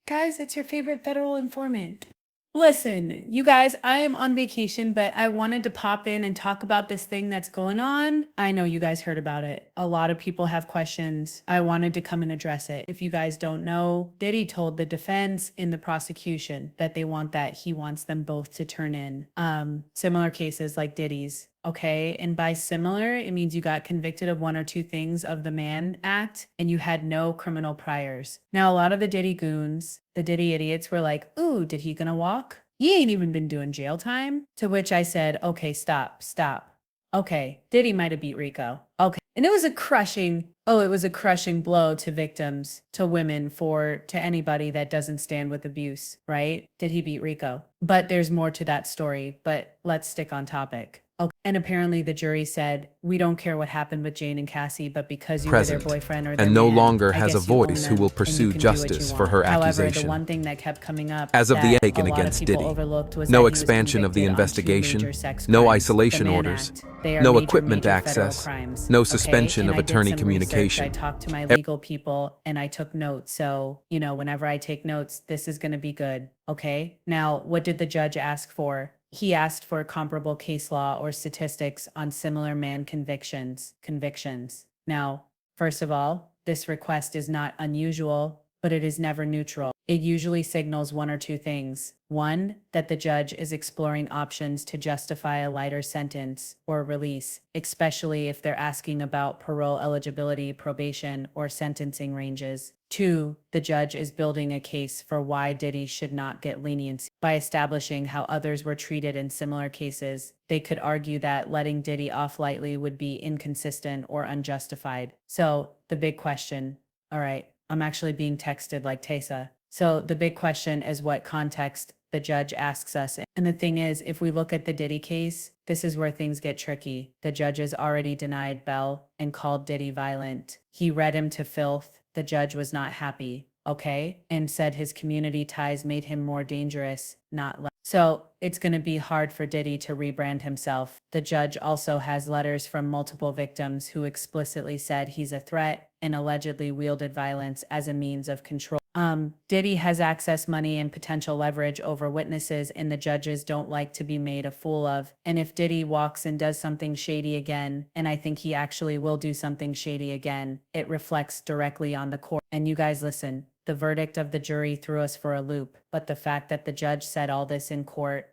Guys, it's your favorite federal informant. Listen, you guys, I am on vacation, but I wanted to pop in and talk about this thing that's going on. I know you guys heard about it. A lot of people have questions. I wanted to come and address it. If you guys don't know, Diddy told the defense in the prosecution that he wants them both to turn in similar cases like Diddy's. Okay. And by similar, it means you got convicted of one or two things of the Mann Act and you had no criminal priors. Now, a lot of the Diddy goons, the Diddy idiots were like, ooh, did he gonna walk? He ain't even been doing jail time. To which I said, okay, stop. Okay, Diddy might have beat Rico. Okay. And it was a crushing blow to victims, to women, to anybody that doesn't stand with abuse, right? Did he beat Rico? But there's more to that story, but let's stick on topic. Okay. And apparently the jury said, we don't care what happened with Jane and Cassie, but because you were their boyfriend or their and no man, longer I has a guess you own voice who them will and you pursue can do what you justice want. for her However, accusation. the one thing that kept coming up As of the that taken a lot against of people Diddy, overlooked was no that he was expansion of the convicted on 2 investigation, major sex no crimes, isolation the Mann orders, Act. They are no major equipment federal access, crimes, no okay? suspension And of I did attorney some research. communication. I talked to my legal people and I took notes. So, whenever I take notes, this is going to be good. Okay. Now, what did the judge ask for? He asked for comparable case law or statistics on similar Mann convictions. Now, first of all, this request is not unusual, but it is never neutral. It usually signals one or two things. One, that the judge is exploring options to justify a lighter sentence or release, especially if they're asking about parole eligibility, probation, or sentencing ranges. Two, the judge is building a case for why Diddy should not get leniency. By establishing how others were treated in similar cases, they could argue that letting Diddy off lightly would be inconsistent or unjustified. So, the big question, all right, I'm actually being texted like Tesa. So the big question is what context the judge asks us. And the thing is, if we look at the Diddy case, this is where things get tricky. The judges already denied bail and called Diddy violent. He read him to filth. The judge was not happy, okay? And said his community ties made him more dangerous, not less. So it's going to be hard for Diddy to rebrand himself. The judge also has letters from multiple victims who explicitly said he's a threat and allegedly wielded violence as a means of control. Diddy has access, money, and potential leverage over witnesses, and the judges don't like to be made a fool of. And if Diddy walks and does something shady again, and I think he actually will do something shady again, it reflects directly on the court. And you guys listen. The verdict of the jury threw us for a loop, but the fact that the judge said all this in court,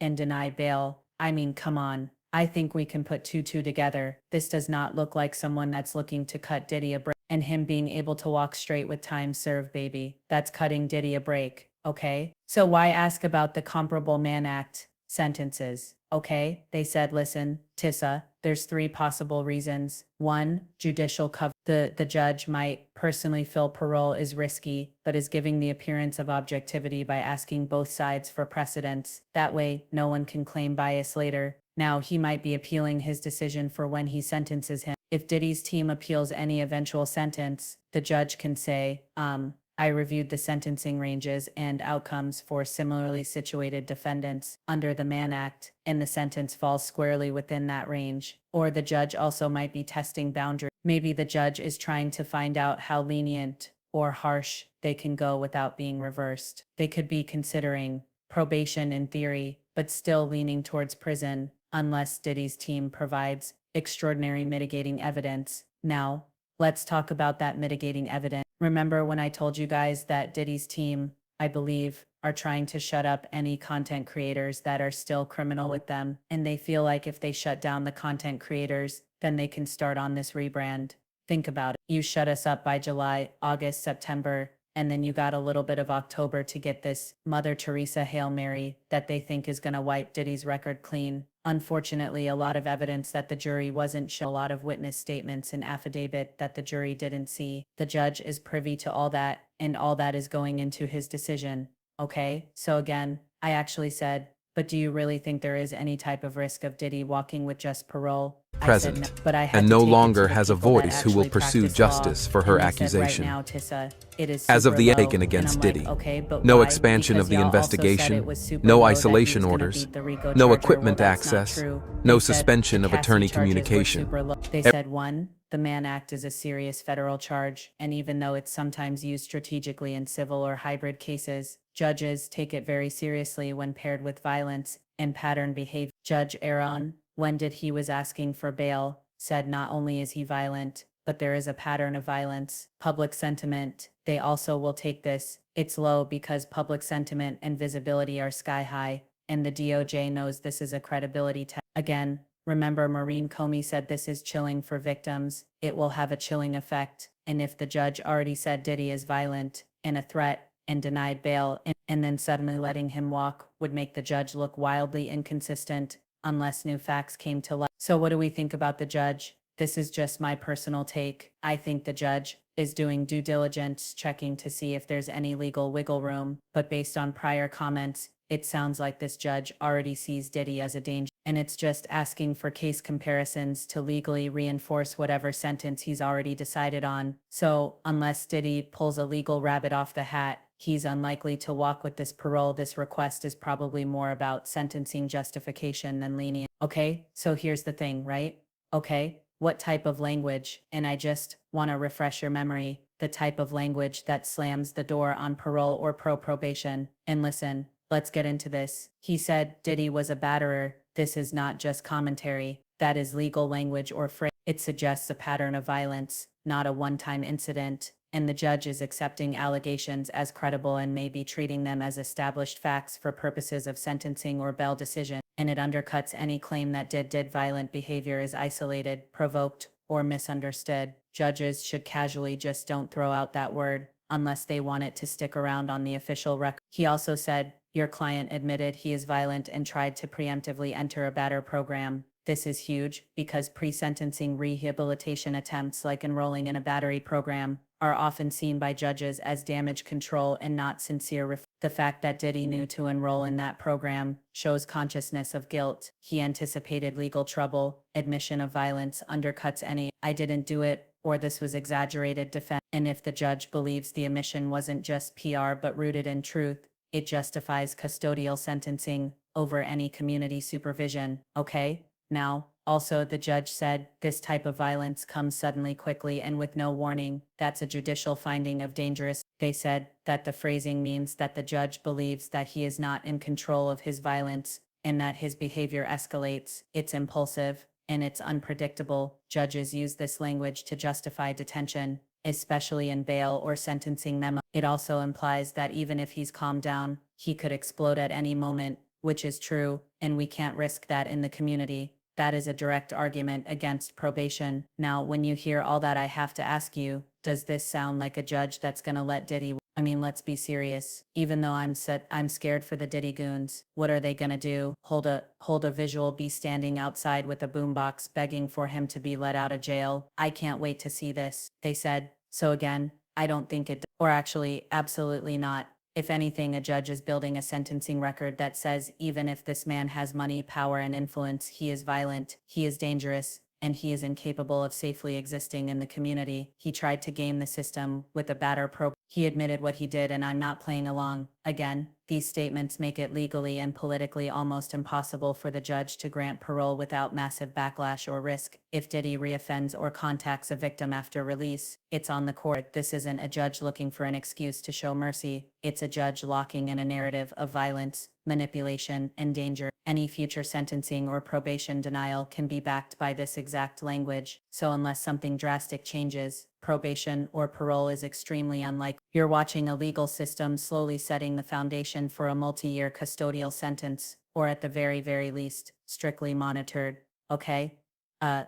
and denied bail, I mean, come on. I think we can put two together. This does not look like someone that's looking to cut Diddy a break. And him being able to walk straight with time served, baby. That's cutting Diddy a break, okay? So why ask about the comparable Mann Act sentences, okay? They said, listen, Tissa, there's 3 possible reasons. 1, judicial cover. The judge might personally feel parole is risky, but is giving the appearance of objectivity by asking both sides for precedents. That way, no one can claim bias later. Now, he might be appealing his decision for when he sentences him. If Diddy's team appeals any eventual sentence, the judge can say, I reviewed the sentencing ranges and outcomes for similarly situated defendants under the Mann Act, and the sentence falls squarely within that range. Or the judge also might be testing boundaries. Maybe the judge is trying to find out how lenient or harsh they can go without being reversed. They could be considering probation in theory, but still leaning towards prison unless Diddy's team provides extraordinary mitigating evidence. Now, let's talk about that mitigating evidence. Remember when I told you guys that Diddy's team, I believe, are trying to shut up any content creators that are still criminal with them, and they feel like if they shut down the content creators, then they can start on this rebrand. Think about it. You shut us up by July, August, September, and then you got a little bit of October to get this Mother Teresa Hail Mary that they think is going to wipe Diddy's record clean. Unfortunately, a lot of evidence that the jury wasn't shown, a lot of witness statements and affidavit that the jury didn't see. The judge is privy to all that, and all that is going into his decision. Okay? So again, I actually said, but do you really think there is any type of risk of Diddy walking with just parole? Present, no, but I had and to no take it longer to the has a people that voice who will actually pursue practice law, justice for her and they said, accusation. right now, Tissa, it is As of super the low. taken And against I'm Diddy, like, okay, but no why? expansion Because of the y'all also said investigation, it was super no low, that he isolation was gonna orders, beat the Rico no charger. equipment Well, that's not access, true. no They said suspension the of Cassie attorney charges were communication. super low. They said 1, the Mann Act is a serious federal charge, and even though it's sometimes used strategically in civil or hybrid cases, judges take it very seriously when paired with violence and pattern behavior. Judge Aaron, when did he was asking for bail, said not only is he violent, but there is a pattern of violence. Public sentiment, they also will take this. It's low because public sentiment and visibility are sky high, and the DOJ knows this is a credibility test. Again, remember Maureen Comey said this is chilling for victims. It will have a chilling effect, and if the judge already said Diddy is violent and a threat and denied bail, and then suddenly letting him walk would make the judge look wildly inconsistent unless new facts came to light. So what do we think about the judge? This is just my personal take. I think the judge is doing due diligence checking to see if there's any legal wiggle room, but based on prior comments, it sounds like this judge already sees Diddy as a danger, and it's just asking for case comparisons to legally reinforce whatever sentence he's already decided on. So, unless Diddy pulls a legal rabbit off the hat, he's unlikely to walk with this parole. This request is probably more about sentencing justification than lenient. Okay, so here's the thing, right? Okay, what type of language? And I just want to refresh your memory, the type of language that slams the door on parole or probation. And listen, let's get into this. He said Diddy was a batterer. This is not just commentary. That is legal language or phrase. It suggests a pattern of violence, not a one-time incident. And the judge is accepting allegations as credible and may be treating them as established facts for purposes of sentencing or bail decision. And it undercuts any claim that did violent behavior is isolated, provoked, or misunderstood. Judges should casually just don't throw out that word unless they want it to stick around on the official record. He also said, your client admitted he is violent and tried to preemptively enter a batter program. This is huge because pre-sentencing rehabilitation attempts like enrolling in a battery program are often seen by judges as damage control and not sincere. The fact that Diddy knew to enroll in that program shows consciousness of guilt. He anticipated legal trouble. Admission of violence undercuts any "I didn't do it" or "this was exaggerated" defense. And if the judge believes the omission wasn't just PR but rooted in truth, it justifies custodial sentencing over any community supervision. Okay? Now, also the judge said, this type of violence comes suddenly, quickly, and with no warning. That's a judicial finding of dangerous. They said that the phrasing means that the judge believes that he is not in control of his violence and that his behavior escalates. It's impulsive and it's unpredictable. Judges use this language to justify detention, especially in bail or sentencing memo. It also implies that even if he's calmed down, he could explode at any moment, which is true, and we can't risk that in the community. That is a direct argument against probation. Now, when you hear all that, I have to ask you, does this sound like a judge that's gonna let Diddy? I mean, let's be serious. Even though I'm scared for the Diddy goons. What are they gonna do? Hold a visual, be standing outside with a boombox begging for him to be let out of jail. I can't wait to see this, they said. So again, I don't think it, or actually, absolutely not. If anything, a judge is building a sentencing record that says even if this man has money, power, and influence, he is violent, he is dangerous, and he is incapable of safely existing in the community. He tried to game the system with a batter program. He admitted what he did, and I'm not playing along. Again, these statements make it legally and politically almost impossible for the judge to grant parole without massive backlash or risk. If Diddy reoffends or contacts a victim after release, it's on the court. This isn't a judge looking for an excuse to show mercy. It's a judge locking in a narrative of violence, manipulation, and danger. Any future sentencing or probation denial can be backed by this exact language. So unless something drastic changes, probation or parole is extremely unlikely. You're watching a legal system slowly setting the foundation for a multi-year custodial sentence, or at the very, very least, strictly monitored. Okay?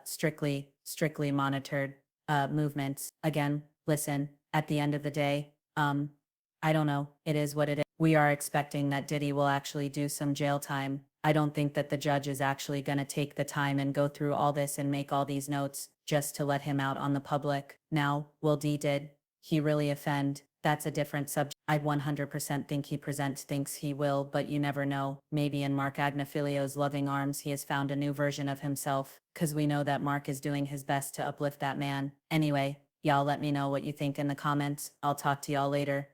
Strictly monitored, movements. Again, listen, at the end of the day, I don't know, it is what it is. We are expecting that Diddy will actually do some jail time. I don't think that the judge is actually gonna take the time and go through all this and make all these notes just to let him out on the public. Now, will did he really offend? That's a different subject. I 100% think thinks he will, but you never know. Maybe in Mark Agnifilio's loving arms he has found a new version of himself, cause we know that Mark is doing his best to uplift that man. Anyway, y'all let me know what you think in the comments. I'll talk to y'all later.